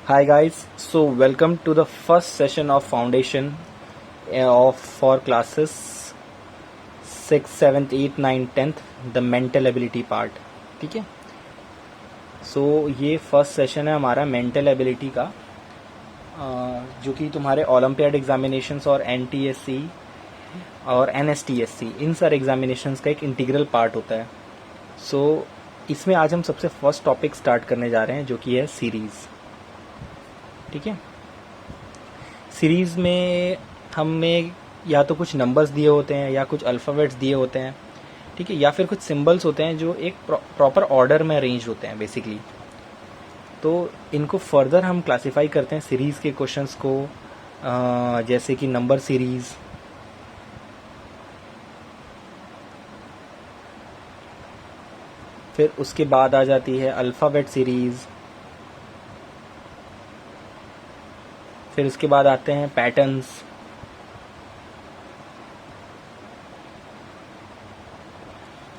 Hi guys, so welcome to the first session of foundation for classes 6th, 7th, 8th, 9th, 10th, the mental ability part. ठीक है, सो ये first session है हमारा mental ability का, जो कि तुम्हारे ओलंपियाड एग्जामिनेशंस और NTSC और NSTSC इन सारे एग्जामिनेशंस का एक इंटीग्रल पार्ट होता है. सो इसमें आज हम सबसे फर्स्ट टॉपिक स्टार्ट करने जा रहे हैं जो कि है सीरीज़. ठीक है, सीरीज़ में हमें या तो कुछ नंबर्स दिए होते हैं या कुछ अल्फ़ाबेट्स दिए होते हैं, ठीक है, या फिर कुछ सिंबल्स होते हैं जो एक प्रॉपर ऑर्डर में अरेंज होते हैं बेसिकली. तो इनको फर्दर हम क्लासिफाई करते हैं सीरीज़ के क्वेश्चंस को, जैसे कि नंबर सीरीज़, फिर उसके बाद आ जाती है अल्फ़ाबेट सीरीज़, फिर उसके बाद आते हैं पैटर्न्स,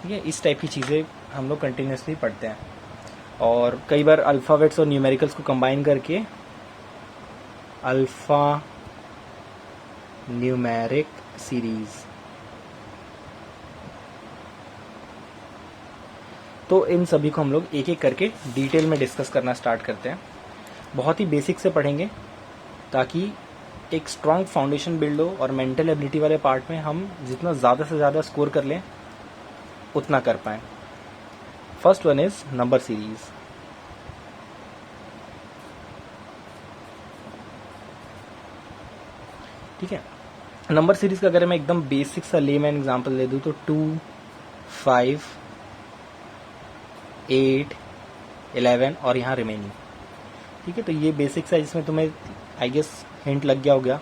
ठीक है. इस टाइप की चीज़ें हम लोग कंटिन्यूसली पढ़ते हैं और कई बार अल्फ़ाबेट्स और न्यूमेरिकल्स को कंबाइन करके अल्फ़ा न्यूमेरिक सीरीज़. तो इन सभी को हम लोग एक एक करके डिटेल में डिस्कस करना स्टार्ट करते हैं. बहुत ही बेसिक से पढ़ेंगे ताकि एक स्ट्रॉन्ग फाउंडेशन बिल्ड हो और मेंटल एबिलिटी वाले पार्ट में हम जितना ज़्यादा से ज़्यादा स्कोर कर लें उतना कर पाएँ. First one is number series. ठीक है, नंबर सीरीज़ का अगर मैं एकदम बेसिक सा लेमैन एग्जांपल दे दूँ तो 2, 5, 8, 11 और यहाँ रिमेनिंग. ठीक है, तो ये बेसिक सा जिसमें तुम्हें आई गेस हिंट लग गया होगा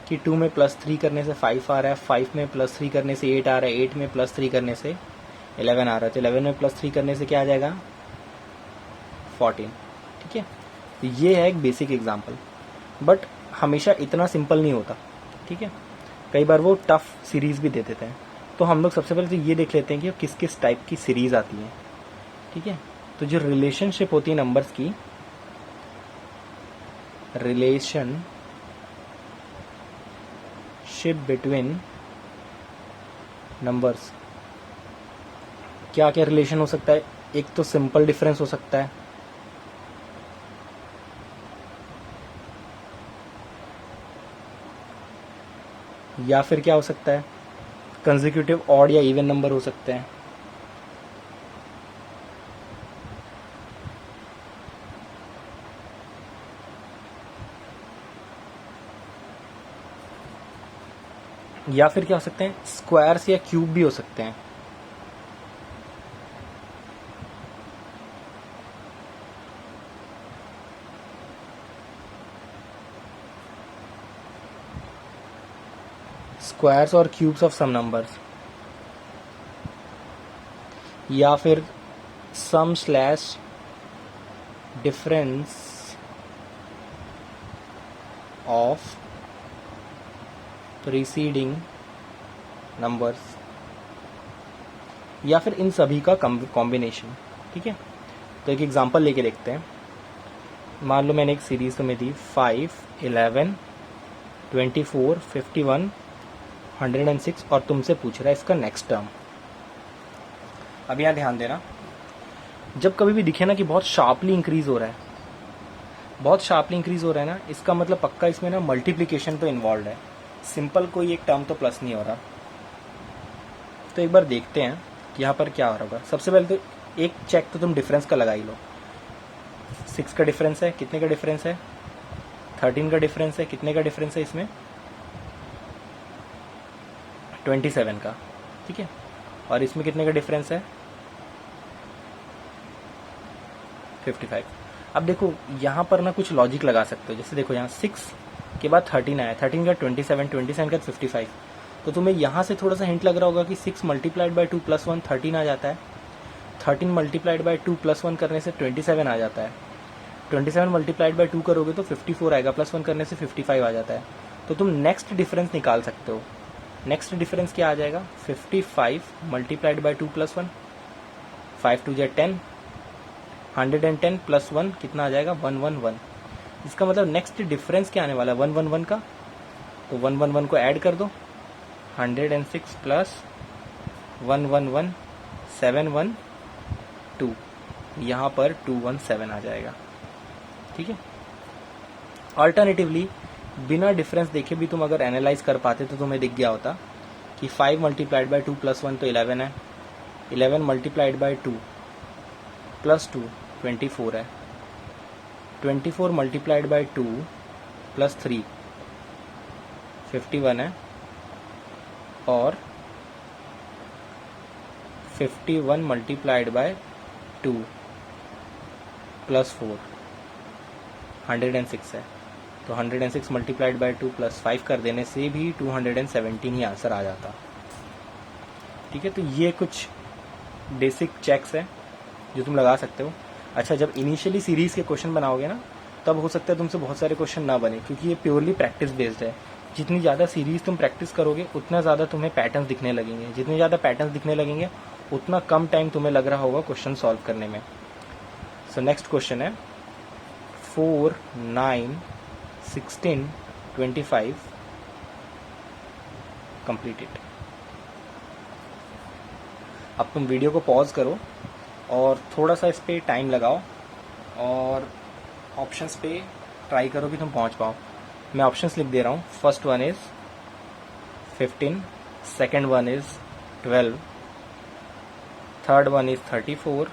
कि 2 में +3 करने से 5 आ रहा है, 5 में +3 करने से 8 आ रहा है, 8 में +3 करने से 11 आ रहा है, तो 11 में +3 करने से क्या आ जाएगा 14. ठीक है, तो ये है एक बेसिक एग्जांपल, बट हमेशा इतना सिंपल नहीं होता. ठीक है, कई बार वो टफ सीरीज़ भी दे देते हैं. तो हम लोग सबसे पहले तो ये देख लेते हैं कि किस किस टाइप की सीरीज़ आती है. ठीक है, तो जो रिलेशनशिप होती है नंबर्स की, रिलेशनशिप बिटवीन नंबर्स, क्या क्या रिलेशन हो सकता है. एक तो सिंपल डिफरेंस हो सकता है, या फिर क्या हो सकता है कंसेक्यूटिव ऑड या इवन नंबर हो सकते हैं. या फिर क्या हो सकते हैं स्क्वायर्स या क्यूब भी हो सकते हैं. स्क्वायर्स और क्यूब्स ऑफ सम नंबर्स, या फिर sum slash difference of preceding numbers, या फिर इन सभी का कॉम्बिनेशन. ठीक है, तो एक एग्जांपल लेके देखते हैं. मान लो मैंने एक सीरीज तुम्हें दी 5, 11, 24, 51, 106 और तुमसे पूछ रहा है इसका नेक्स्ट टर्म. अब यहाँ ध्यान देना, जब कभी भी दिखे ना कि बहुत शार्पली इंक्रीज हो रहा है, बहुत शार्पली इंक्रीज हो रहा है ना, इसका मतलब पक्का इसमें ना मल्टीप्लिकेशन तो इन्वॉल्व है. सिंपल कोई एक टर्म तो प्लस नहीं हो रहा. तो एक बार देखते हैं कि यहाँ पर क्या हो रहा होगा. सबसे पहले तो एक चेक तो तुम डिफरेंस का लगा ही लो. 6 का डिफरेंस है, कितने का डिफरेंस है 13 का डिफरेंस है, कितने का डिफरेंस है इसमें 27 का. ठीक है, और इसमें कितने का डिफरेंस है 55. अब देखो यहाँ पर ना कुछ लॉजिक लगा सकते हो. जैसे देखो यहाँ 6 के बाद 13 आया, 13 का 27, 27 का 55. तो तुम्हें यहाँ से थोड़ा सा हिंट लग रहा होगा कि 6 मल्टीप्लाइड बाई 2 + 1 13 आ जाता है. 13 मल्टीप्लाइड बाई 2 + 1 करने से 27 आ जाता है. 27 मल्टीप्लाइड बाई 2 करोगे तो 54 आएगा, +1 करने से 55 आ जाता है. तो तुम नेक्स्ट डिफरेंस निकाल सकते हो. नेक्स्ट डिफरेंस क्या आ जाएगा 55 मल्टीप्लाइड बाई 2 + 1, 5 2 × 10, 110 + 1 कितना आ जाएगा 111. इसका मतलब नेक्स्ट डिफरेंस क्या आने वाला है 111 का, तो 111 को ऐड कर दो, 106 प्लस 111 712, यहाँ पर 217 आ जाएगा। ठीक है। अल्टरनेटिवली बिना डिफरेंस देखे भी तुम अगर एनालाइज कर पाते तो तुम्हें दिख गया होता कि 5 मल्टीप्लाइड बाई 2 प्लस 1 तो 11 है, 11 मल्टीप्लाइड बाई 2 प्लस 2 24 है, 24 मल्टीप्लाइड बाई 2 प्लस 3 51 है, और 51 मल्टीप्लाइड बाय 2 प्लस 4 106 है। तो 106 मल्टीप्लाइड बाय 2 प्लस 5 कर देने से भी 217 ही आंसर आ जाता। ठीक है। तो ये कुछ बेसिक चेक्स है जो तुम लगा सकते हो। अच्छा, जब इनिशियली सीरीज़ के क्वेश्चन बनाओगे ना, तब हो सकता है तुमसे बहुत सारे क्वेश्चन ना बने, क्योंकि ये प्योरली प्रैक्टिस बेस्ड है। जितनी ज़्यादा सीरीज़ तुम प्रैक्टिस करोगे उतना ज़्यादा तुम्हें पैटर्न्स दिखने लगेंगे, जितने ज़्यादा पैटर्न्स दिखने लगेंगे उतना कम टाइम तुम्हें लग रहा होगा क्वेश्चन सॉल्व करने में। सो नेक्स्ट क्वेश्चन है 4 9 16 25 कंप्लीटेड। अब तुम वीडियो को पॉज करो और थोड़ा सा इस पर टाइम लगाओ और ऑप्शंस पे ट्राई करो कि तुम पहुंच पाओ। मैं ऑप्शंस लिख दे रहा हूँ। First one is 15, second one is 12, third one is 34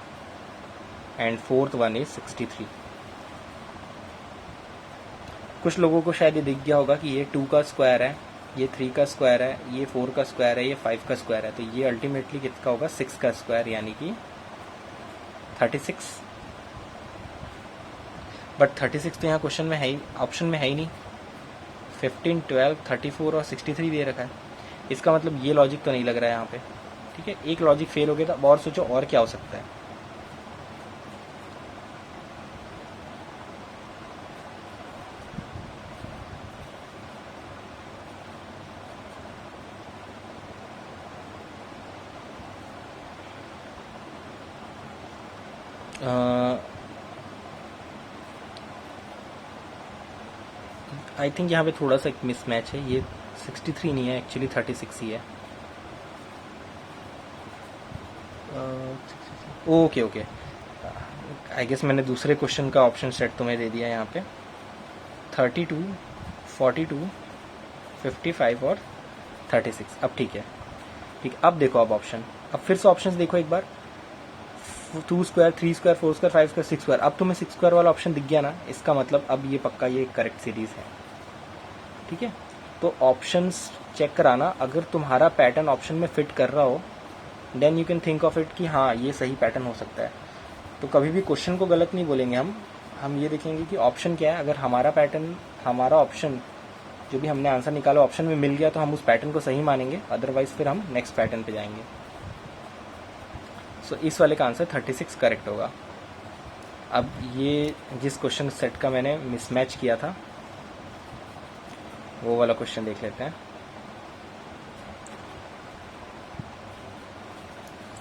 and fourth one is 63। कुछ लोगों को शायद ये दिख गया होगा कि ये 2 का स्क्वायर है, ये 3 का स्क्वायर है, ये 4 का स्क्वायर है, ये 5 का स्क्वायर है, तो ये अल्टीमेटली किसका होगा 6 का स्क्वायर यानी कि 36। बट 36 तो यहाँ क्वेश्चन में है ही, ऑप्शन में है ही नहीं। 15, 12, 34 और 63 दे रखा है। इसका मतलब ये लॉजिक तो नहीं लग रहा है यहाँ पे। ठीक है, एक लॉजिक फेल हो गया था। अब और सोचो और क्या हो सकता है। आई थिंक यहाँ पे थोड़ा सा एक मिसमैच है। ये 63 नहीं है, एक्चुअली 36 ही है। ओके ओके, आई गेस मैंने दूसरे क्वेश्चन का ऑप्शन सेट तुम्हें दे दिया यहाँ पे। 32, 42, 55 और 36। अब ठीक है। ठीक, अब देखो, अब ऑप्शन, अब फिर से ऑप्शंस देखो एक बार। 2 square, 3 square, 4 square, 5 square, 6 square. अब तुम्हें 6 स्क्वायर वाला ऑप्शन दिख गया ना, इसका मतलब अब ये पक्का ये करेक्ट सीरीज है। ठीक है, तो ऑप्शंस चेक कराना, अगर तुम्हारा पैटर्न ऑप्शन में फिट कर रहा हो then you can think of it कि हाँ ये सही पैटर्न हो सकता है। तो कभी भी क्वेश्चन को गलत नहीं बोलेंगे हम ये देखेंगे कि ऑप्शन क्या है। अगर हमारा पैटर्न, हमारा ऑप्शन जो भी हमने आंसर निकाला ऑप्शन में मिल गया तो हम उस पैटर्न को सही मानेंगे, अदरवाइज फिर हम नेक्स्ट पैटर्न पे जाएंगे। सो इस वाले का आंसर 36 करेक्ट होगा। अब ये जिस क्वेश्चन सेट का मैंने मिसमैच किया था वो वाला क्वेश्चन देख लेते हैं।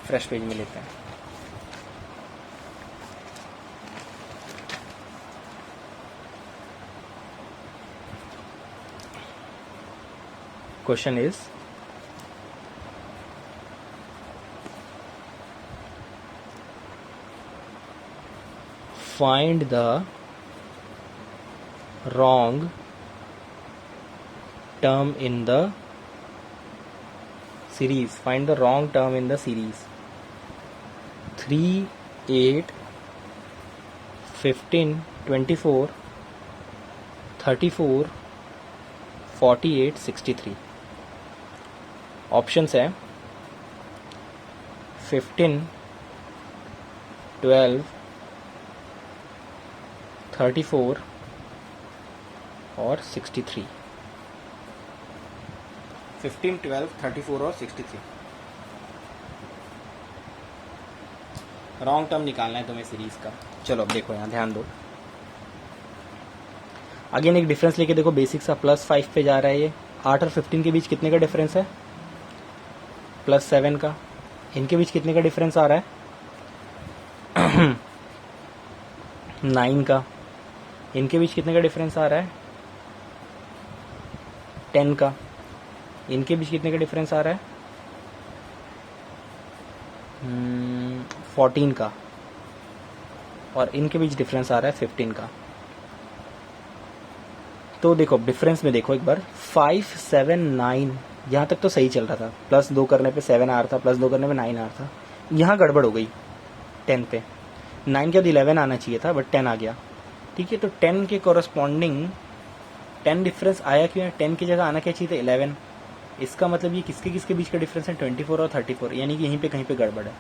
फ्रेश पेज में लेते हैं। Question is find the wrong term in the series. Find the wrong term in the series. 3, 8, 15, 24, 34, 48, 63. Options है 15, 12, 34 और 63। 15, 12, 34 और 63 रॉन्ग टर्म निकालना है तुम्हें सीरीज का। चलो अब देखो, यहाँ ध्यान दो। अगेन एक डिफरेंस लेके देखो, बेसिक सा +5 पे जा रहा है। ये 8 और 15 के बीच कितने का डिफरेंस है? +7 का। इनके बीच कितने का डिफरेंस आ रहा है? 9 का। इनके बीच कितने का डिफरेंस आ रहा है? 10 का। इनके बीच कितने का डिफरेंस आ रहा है? 14 का। और इनके बीच डिफरेंस आ रहा है 15 का। तो देखो डिफरेंस में देखो एक बार, 5 7 9 यहाँ तक तो सही चल रहा था, +2 करने पे 7 आ रहा था, +2 करने पे 9 आ रहा था। यहाँ गड़बड़ हो गई 10 पे। 9 के बाद 11 आना चाहिए था, बट 10 आ गया। ठीक है, तो 10 के कॉरस्पॉन्डिंग 10 डिफरेंस आया क्यों है? 10 की जगह आना क्या चाहिए था? 11। इसका मतलब ये किसके किसके बीच का डिफरेंस है? 24 और 34, यानी कि यहीं पे कहीं पे गड़बड़ है।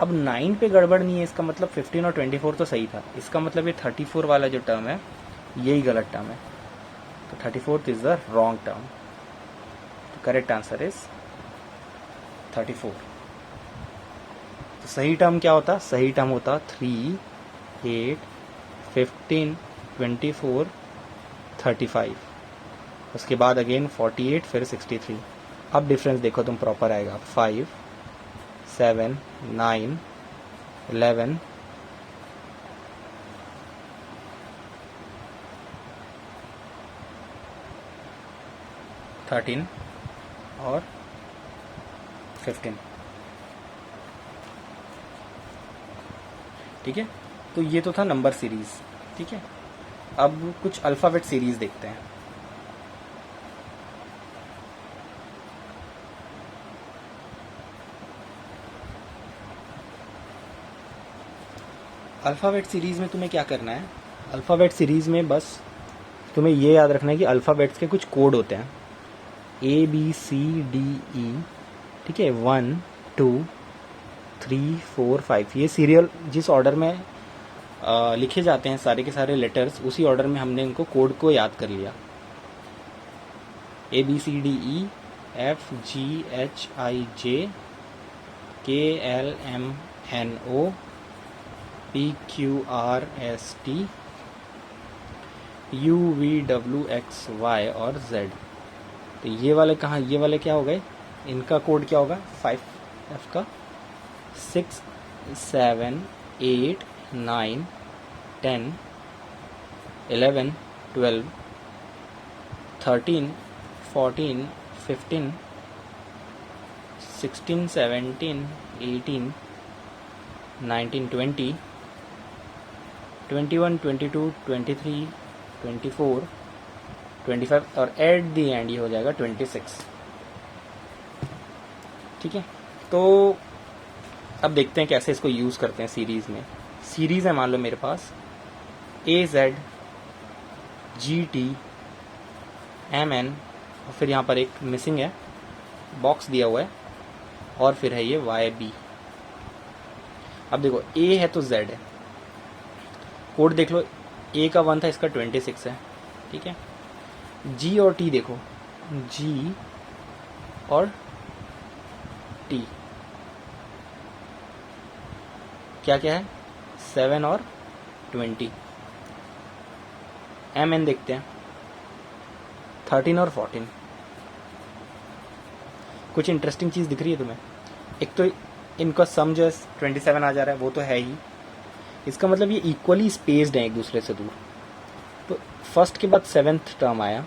अब 9 पे गड़बड़ नहीं है, इसका मतलब 15 और 24 तो सही था। इसका मतलब ये 34 वाला जो टर्म है यही गलत टर्म है। तो 34 इज द रॉन्ग टर्म। तो करेक्ट आंसर इज 34। तो सही टर्म क्या होता? सही टर्म होता 3 8 15 24 35। उसके बाद अगेन 48, फिर 63। अब डिफरेंस देखो तुम प्रॉपर आएगा, 5 7 9 11 13 और 15। ठीक है, तो ये तो था नंबर सीरीज। ठीक है, अब कुछ अल्फ़ाबेट सीरीज देखते हैं। अल्फ़ाबेट सीरीज़ में तुम्हें क्या करना है? अल्फ़ाबेट सीरीज़ में बस तुम्हें ये याद रखना है कि अल्फ़ाबेट्स के कुछ कोड होते हैं, ABCDE। ठीक है, 1 2 3 4 5। ये सीरियल जिस ऑर्डर में लिखे जाते हैं सारे के सारे लेटर्स, उसी ऑर्डर में हमने इनको कोड को याद कर लिया। ABCDE FGHIJ KLMNO PQRST UVWXY और Z। तो ये वाले कहाँ, ये वाले क्या हो गए? इनका कोड क्या होगा? 5F का 6 7 8 9 10 11 12 13 14 15 16 17 18 19 20 21 22 23 24 25 और एट दी एंड ये हो जाएगा 26। ठीक है, तो अब देखते हैं कैसे इसको यूज़ करते हैं सीरीज़ में। सीरीज़ है मान लो मेरे पास AZ GT MN और फिर यहाँ पर एक मिसिंग है, बॉक्स दिया हुआ है, और फिर है ये YB। अब देखो A है तो Z है, कोड देख लो, A का 1 था, इसका 26 है। ठीक है, G और T देखो, G और T क्या क्या है? 7 और 20। MN देखते हैं, 13 और 14। कुछ इंटरेस्टिंग चीज़ दिख रही है तुम्हें? एक तो इनका सम जो है 27 आ जा रहा है, वो तो है ही। इसका मतलब ये इक्वली स्पेस्ड हैं एक दूसरे से दूर। तो फर्स्ट के बाद 7th टर्म आया,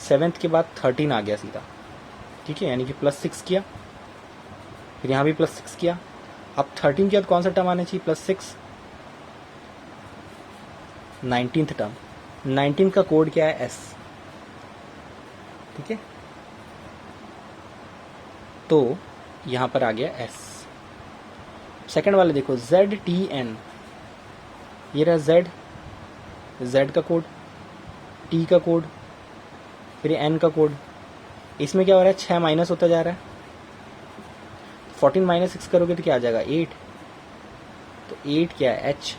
7th के बाद 13 आ गया सीधा। ठीक है, यानी कि +6 किया, फिर यहाँ भी +6 किया। अब 13 के बाद कौन सा टर्म आना चाहिए? +6। 19th टर्म, 19 का कोड क्या है? S। ठीक है, तो यहाँ पर आ गया S। सेकंड वाले देखो ZTN, ये रहा Z का कोड, T का कोड, फिर N का कोड। इसमें क्या हो रहा है? 6 माइनस होता जा रहा है। 14 - 6 करोगे तो क्या आ जाएगा? 8। तो 8 क्या है? H।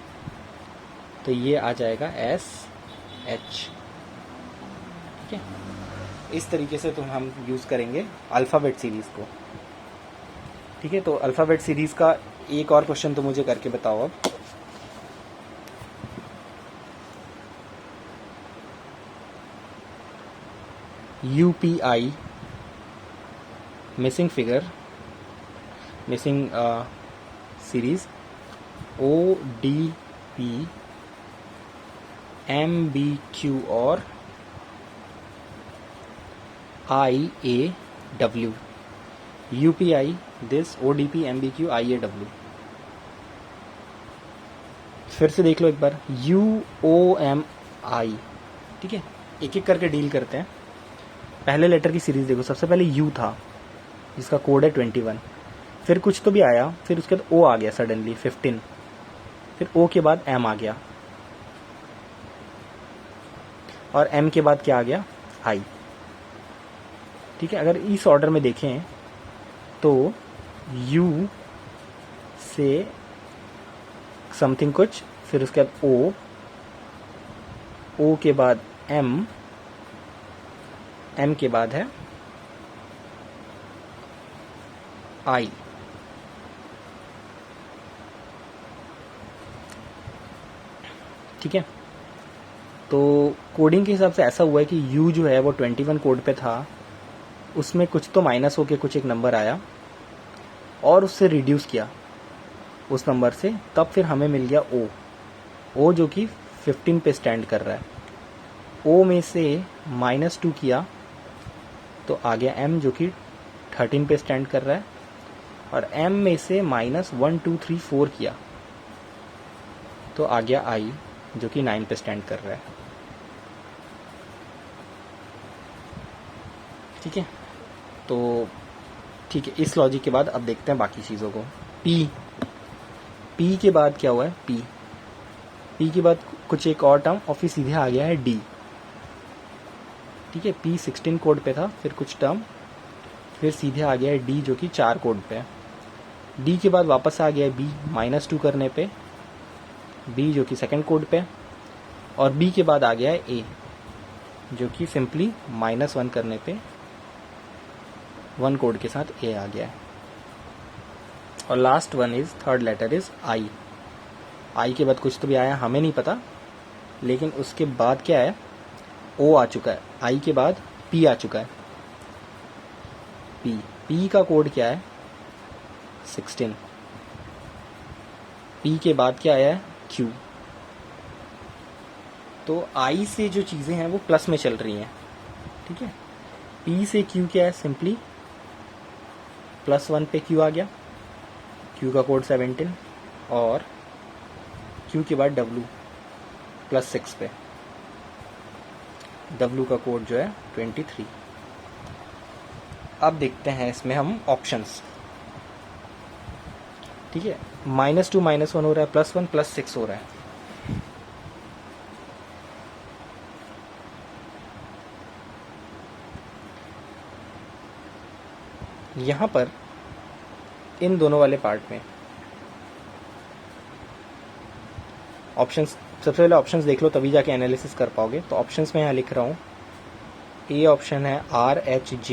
तो ये आ जाएगा SH। ठीक है, इस तरीके से तो हम यूज़ करेंगे अल्फ़ाबेट सीरीज़ को। ठीक है, तो अल्फ़ाबेट सीरीज़ का एक और क्वेश्चन तो मुझे करके बताओ अब। UPI missing figure, missing series ODP MBQ और IAW, UPI this, ODP MBQ IAW। फिर से देख लो एक बार, UOMI, ठीक है, एक एक करके डील करते हैं। पहले लेटर की सीरीज देखो, सबसे पहले U था जिसका कोड है 21, फिर कुछ तो भी आया, फिर उसके बाद O आ गया सडनली 15, फिर O के बाद M आ गया, और M के बाद क्या आ गया, I, ठीक है। अगर इस ऑर्डर में देखें तो U से समथिंग कुछ, फिर उसके बाद O, O के बाद M, M के बाद है I, ठीक है। तो कोडिंग के हिसाब से ऐसा हुआ है कि U जो है वो 21 कोड पे था, उसमें कुछ तो माइनस होके कुछ एक नंबर आया और उससे रिड्यूस किया उस नंबर से, तब फिर हमें मिल गया O, O जो कि 15 पे स्टैंड कर रहा है। O में से -2 किया तो आ गया M जो कि 13 पे स्टैंड कर रहा है, और M में से -1 2 3 4 किया तो आ गया I जो कि 9 पे स्टैंड कर रहा है, ठीक है। तो ठीक है, इस लॉजिक के बाद अब देखते हैं बाकी चीज़ों को। P के बाद क्या हुआ है, P के बाद कुछ एक और टर्म और फिर सीधे आ गया है D, ठीक है। P 16 कोड पे था, फिर कुछ टर्म, फिर सीधे आ गया है D जो कि 4 कोड पे है। D के बाद वापस आ गया है B -2 करने पे, B जो कि सेकंड कोड पे, और B के बाद आ गया है A जो कि सिंपली -1 करने पे 1 कोड के साथ A आ गया है। और last one is, third letter is I के बाद कुछ तो भी आया, हमें नहीं पता, लेकिन उसके बाद क्या है, O आ चुका है। I के बाद P आ चुका है, P का कोड क्या है, 16। P के बाद क्या आया है, Q। तो I से जो चीज़ें हैं वो प्लस में चल रही हैं, ठीक है। P से Q क्या है, सिंपली +1 पे Q आ गया, Q का कोड 17, और Q के बाद W +6 पे, W का कोड जो है 23। अब देखते हैं इसमें हम ऑप्शंस, ठीक है। -2 -1 हो रहा है, +1 +6 हो रहा है। यहाँ पर इन दोनों वाले पार्ट में ऑप्शंस, सबसे पहले ऑप्शंस देख लो तभी जाके एनालिसिस कर पाओगे। तो ऑप्शंस में यहाँ लिख रहा हूँ, ए ऑप्शन है RHJ,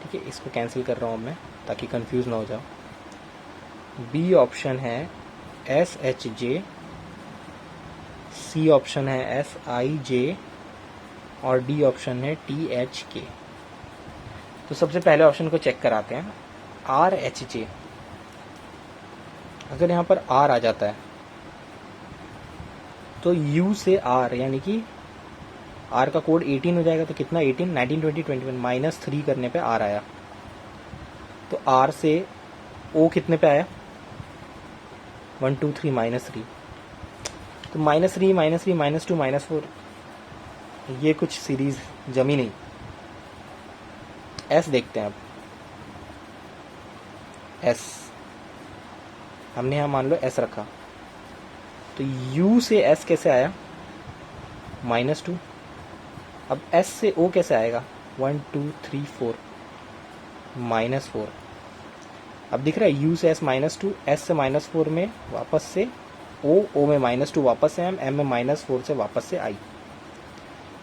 ठीक है, इसको कैंसिल कर रहा हूँ मैं ताकि कंफ्यूज ना हो जाओ। बी ऑप्शन है SHJ, सी ऑप्शन है SIJ, और डी ऑप्शन है THK। तो सबसे पहले ऑप्शन को चेक कराते हैं, RHJ। अगर यहाँ पर R आ जाता है तो U से R, यानी कि R का कोड 18 हो जाएगा, तो कितना 18, 19 20 21, -3 करने पे R आया, तो R से O कितने पे आया, 1 2 3 -3, तो -3 -3 -2 -4, ये कुछ सीरीज जमी नहीं। S देखते हैं अब, S हमने यहाँ मान लो S रखा, तो U से S कैसे आया, -2। अब S से O कैसे आएगा, 1 2 3 4, -4। अब दिख रहा है U से S -2, S से -4 में वापस से O में -2 वापस से M में -4 से वापस से I।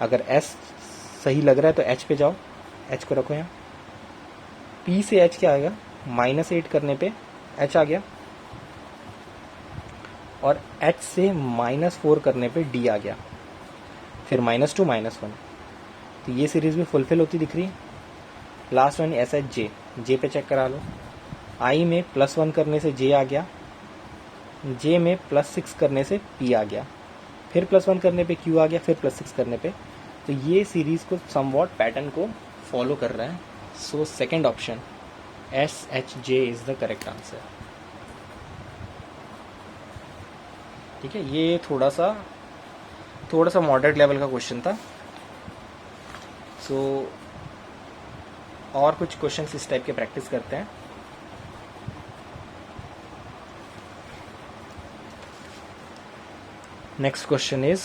अगर S सही लग रहा है तो H पे जाओ, H को रखो यहाँ। P से H क्या आएगा, -8 करने पे H आ गया, और H से -4 करने पे D आ गया, फिर -2 -1। तो ये सीरीज भी फुलफिल होती दिख रही है। लास्ट वन SHJ, J पे चेक करा लो। I में +1 करने से J आ गया, J में +6 करने से P आ गया, फिर +1 करने पे q आ गया, फिर +6 करने पे, तो ये सीरीज़ को समवॉट पैटर्न को फॉलो कर रहा है. So second option SHJ is the correct answer. ठीक है, ये थोड़ा सा मॉडरेट लेवल का क्वेश्चन था. सो और कुछ क्वेश्चंस इस टाइप के प्रैक्टिस करते हैं. Next question is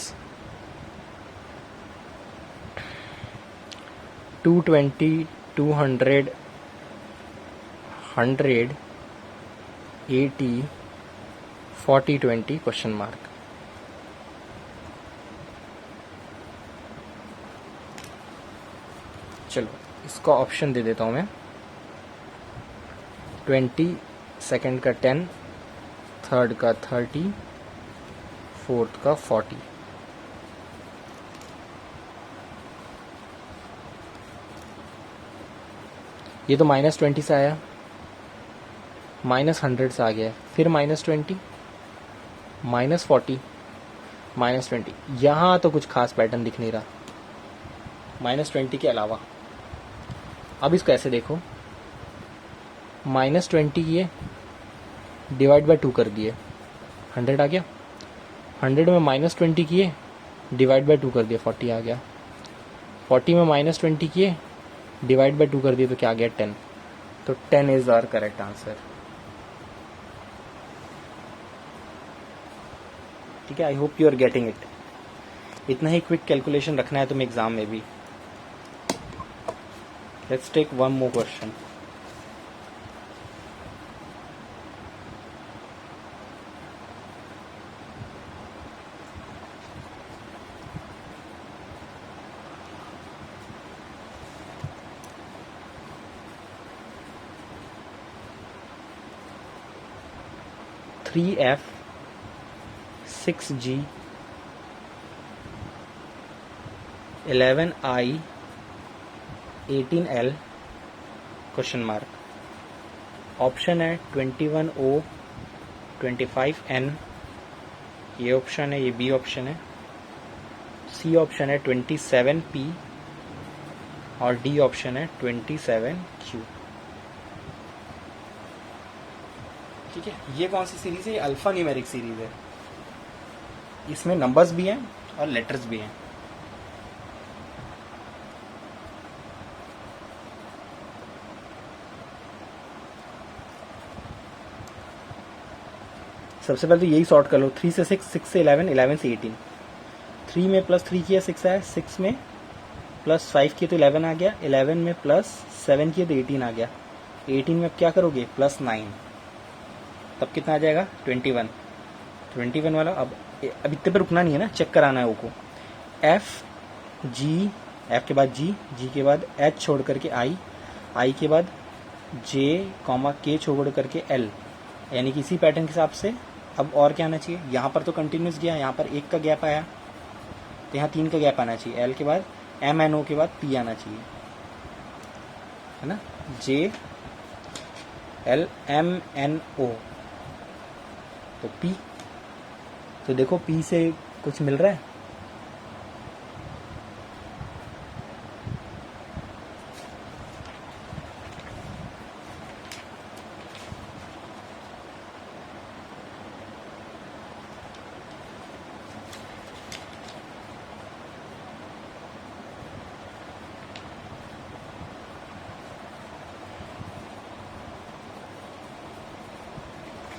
220, 200, 100, 80, 40, 20 question mark. चलो इसका ऑप्शन दे देता हूँ मैं. 20, सेकंड का 10, थर्ड का 30, फोर्थ का 40. ये तो -20 से आया, -100 से आ गया, फिर -20, -40, -20. यहाँ तो कुछ खास पैटर्न दिख नहीं रहा -20 के अलावा. अब इसको ऐसे देखो, -20 किए, डिवाइड बाय 2 कर दिए, 100 आ गया. 100 में -20 किए, डिवाइड बाय 2 कर दिए, 40 आ गया. 40 में -20 किए, डिवाइड बाय 2 कर दिए, तो क्या आ गया, 10. तो 10 इज आवर करेक्ट आंसर. ठीक है, I hope you are getting it. इतना ही क्विक कैलकुलेशन रखना है तुम्हें एग्जाम में भी. Let's take one more question. Three F 6G 11I 18L question mark. Option है 21O 25N, ये ऑप्शन है, ये बी ऑप्शन है. सी ऑप्शन है 27P और डी ऑप्शन है 27Q. ठीक है, ये कौन सी सीरीज है? ये अल्फा न्यूमेरिक सीरीज है. इसमें नंबर्स भी हैं और लेटर्स भी हैं. सबसे पहले तो यही सॉर्ट कर लो. 3 से 6, 6 से 11, 11 से 18. 3 में +3 किया 6 आया, 6 में +5 किए तो 11 आ गया, 11 में +7 किए तो 18 आ गया. 18 में अब क्या करोगे, +9, तब कितना आ जाएगा, 21. 21 वाला अब इतने पे रुकना नहीं है ना, चेक कराना है वो को. एफ के बाद जी के बाद एच छोड़ करके आई के बाद जे, के छोड़ करके एल, यानी कि इसी पैटर्न के हिसाब से अब और क्या आना चाहिए. यहाँ पर तो कंटिन्यूस गया, यहाँ पर 1 का गैप आया, तो यहाँ 3 का गैप आना चाहिए. एल के बाद MNO के बाद P आना चाहिए, है ना. JLMNO, तो P. तो देखो P से कुछ मिल रहा है.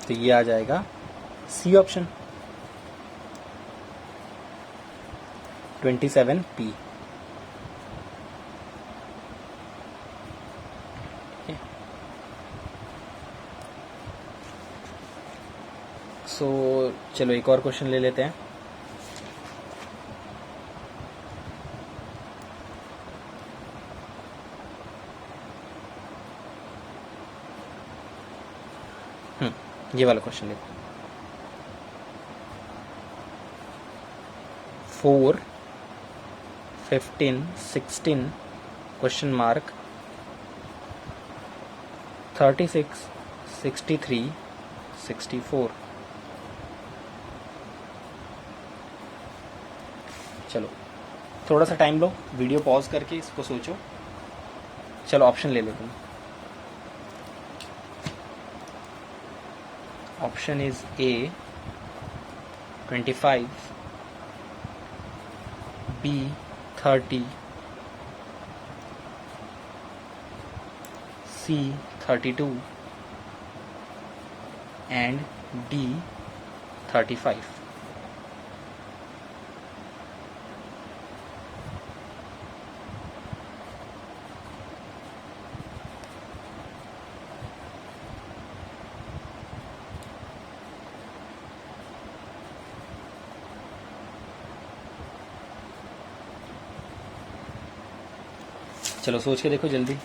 तो ये आ जाएगा सी ऑप्शन, 27P. सो चलो एक और क्वेश्चन ले लेते हैं. ये वाला क्वेश्चन देखो. 4, 15, 16 क्वेश्चन मार्क, 36, 63, 64. चलो थोड़ा सा टाइम लो, वीडियो पॉज करके इसको सोचो। चलो ऑप्शन ले लो तुम। Option is A 25, B 30, C 32 and D 35। चलो सोच के देखो जल्दी।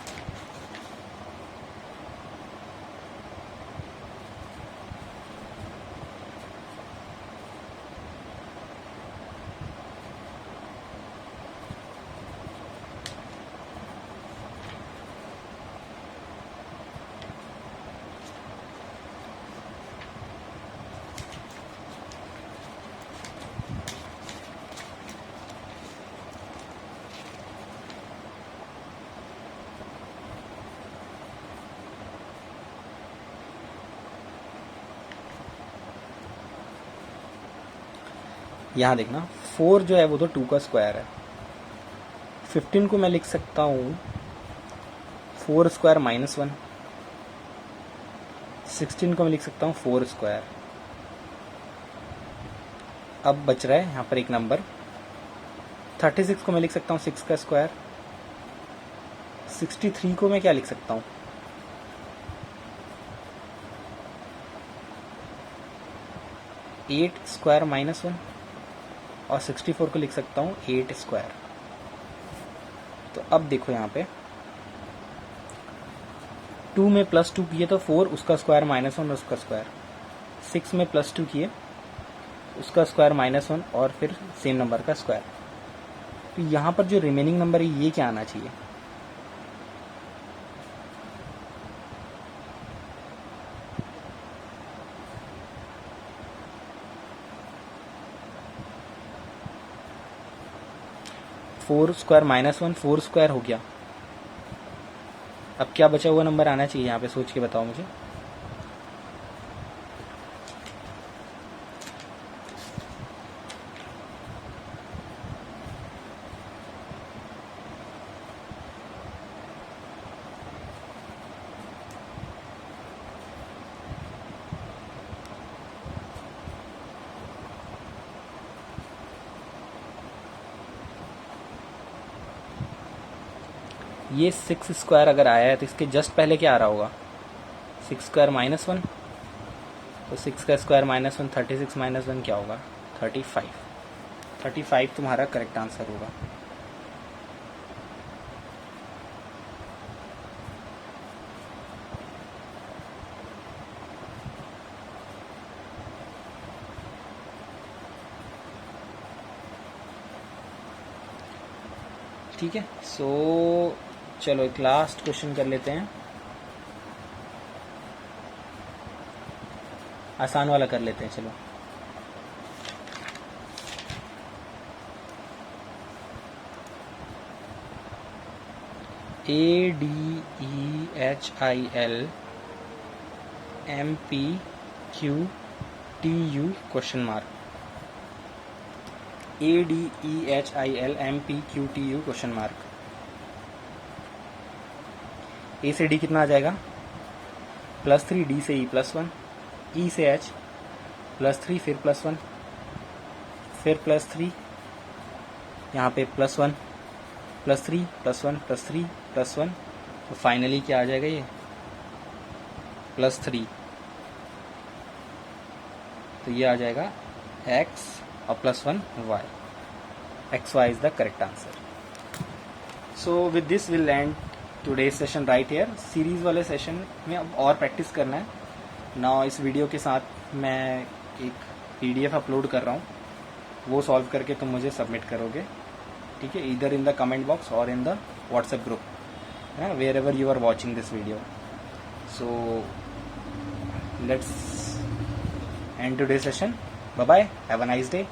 यहाँ देखना 4 जो है वो तो 2 का स्क्वायर है। 15 को मैं लिख सकता हूँ 4 स्क्वायर माइनस 1। 16 को मैं लिख सकता हूँ 4 स्क्वायर। अब बच रहा है यहाँ पर एक नंबर। 36 को मैं लिख सकता हूँ 6 का स्क्वायर। 63 को मैं क्या लिख सकता हूँ, 8 स्क्वायर माइनस 1। और 64 को लिख सकता हूँ 8 स्क्वायर। तो अब देखो यहाँ पे 2 में +2 किए तो 4 उसका स्क्वायर माइनस 1 उसका स्क्वायर। 6 में +2 किए उसका स्क्वायर माइनस 1 और फिर सेम नंबर का स्क्वायर। तो यहाँ पर जो रिमेनिंग नंबर है ये क्या आना चाहिए, फोर स्क्वायर माइनस 1 4 स्क्वायर हो गया। अब क्या बचा हुआ नंबर आना चाहिए यहाँ पे, सोच के बताओ मुझे। ये 6 स्क्वायर अगर आया है तो इसके जस्ट पहले क्या आ रहा होगा, 6 स्क्वायर माइनस 1। तो 6 का स्क्वायर माइनस 1, 36 माइनस 1 क्या होगा, 35। 35 तुम्हारा करेक्ट आंसर होगा। ठीक है, सो चलो एक लास्ट क्वेश्चन कर लेते हैं, आसान वाला कर लेते हैं। चलो ADEHIL MPQTU question mark. ADEHIL MPQTU question mark. A से डी कितना आ जाएगा, +3, डी से ई +1, ई से एच +3 फिर +1 फिर +3, यहाँ पे +1 +3 +1 +3 +1, तो फाइनली क्या आ जाएगा, ये +3। तो ये आ जाएगा x और +1 y। XY is the correct answer. So with this will and today's session right here. Series वाले सेशन में अब और प्रैक्टिस करना है ना। इस वीडियो के साथ मैं एक PDF अपलोड कर रहा हूँ, वो सॉल्व करके तुम मुझे सबमिट करोगे, ठीक है, इधर इन द कमेंट बॉक्स और in the WhatsApp group, wherever you are watching this video. So let's end today's session. Bye bye. Have a nice day.